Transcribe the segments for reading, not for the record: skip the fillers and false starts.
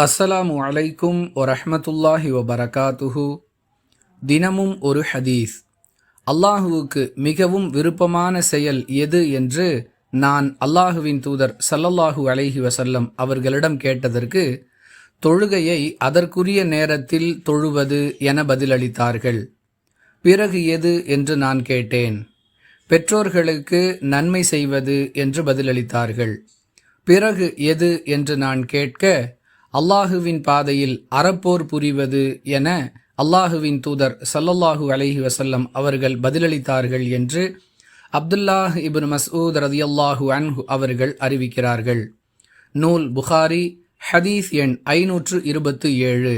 அஸ்ஸலாமு அலைக்கும் வரஹ்மத்துல்லாஹி வபரகாத்துஹு. தினமும் ஒரு ஹதீஸ். அல்லாஹுவுக்கு மிகவும் விருப்பமான செயல் எது என்று நான் அல்லாஹுவின் தூதர் ஸல்லல்லாஹு அலைஹி வஸல்லம் அவர்களிடம் கேட்டதற்கு, தொழுகையை அதற்குரிய நேரத்தில் தொழுவது என பதிலளித்தார்கள். பிறகு எது என்று நான் கேட்டேன். பெற்றோர்களுக்கு நன்மை செய்வது என்று பதிலளித்தார்கள். பிறகு எது என்று நான் கேட்க, அல்லாஹுவின் பாதையில் அறப்போர் புரிவது என அல்லாஹுவின் தூதர் ஸல்லல்லாஹு அலைஹி வஸல்லம் அவர்கள் பதிலளித்தார்கள் என்று அப்துல்லாஹ் இப்னு மஸ்ஊத் ரலியல்லாஹு அன்ஹு அவர்கள் அறிவிக்கிறார்கள். நூல் புகாரி, ஹதீஸ் எண் 527.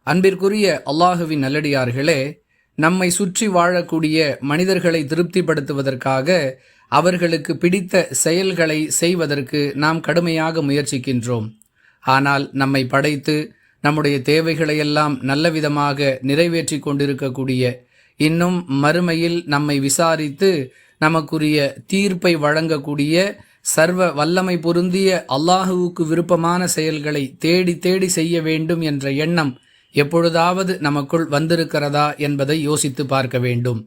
அன்பிற்குரிய அல்லாஹுவின் நல்லடியார்களே, நம்மை சுற்றி வாழக்கூடிய மனிதர்களை திருப்திப்படுத்துவதற்காக அவர்களுக்கு பிடித்த செயல்களை செய்வதற்கு நாம் கடுமையாக முயற்சிக்கின்றோம். ஆனால் நம்மை படைத்து நம்முடைய தேவைகளையெல்லாம் நல்லவிதமாக நிறைவேற்றி கொண்டிருக்கக்கூடிய, இன்னும் மறுமையில் நம்மை விசாரித்து நமக்குரிய தீர்ப்பை வழங்கக்கூடிய சர்வ வல்லமை பொருந்திய அல்லாஹுவுக்கு விருப்பமான செயல்களை தேடி தேடி செய்ய வேண்டும் என்ற எண்ணம் எப்பொழுதாவது நமக்குள் வந்திருக்கிறதா என்பதை யோசித்து பார்க்க வேண்டும்.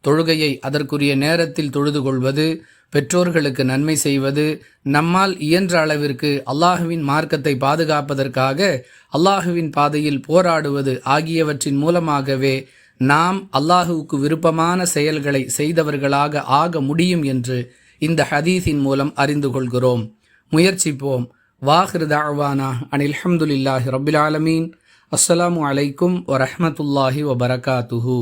தொழுகையை அதற்குரிய நேரத்தில் தொழுது கொள்வது, பெற்றோர்களுக்கு நன்மை செய்வது, நம்மால் இயன்ற அளவிற்கு அல்லாஹுவின் மார்க்கத்தை பாதுகாப்பதற்காக அல்லாஹுவின் பாதையில் போராடுவது ஆகியவற்றின் மூலமாகவே நாம் அல்லாஹுவுக்கு விருப்பமான செயல்களை செய்தவர்களாக ஆக முடியும் என்று இந்த ஹதீஸின் மூலம் அறிந்து கொள்கிறோம். முயற்சிப்போம். வாஹிரு தஅவானா அனில் ஹம்துலில்லாஹி ரப்பில் ஆலமீன். அஸ்ஸலாமு அலைக்கும் வரஹ்மத்துல்லாஹி வபரகாத்துஹு.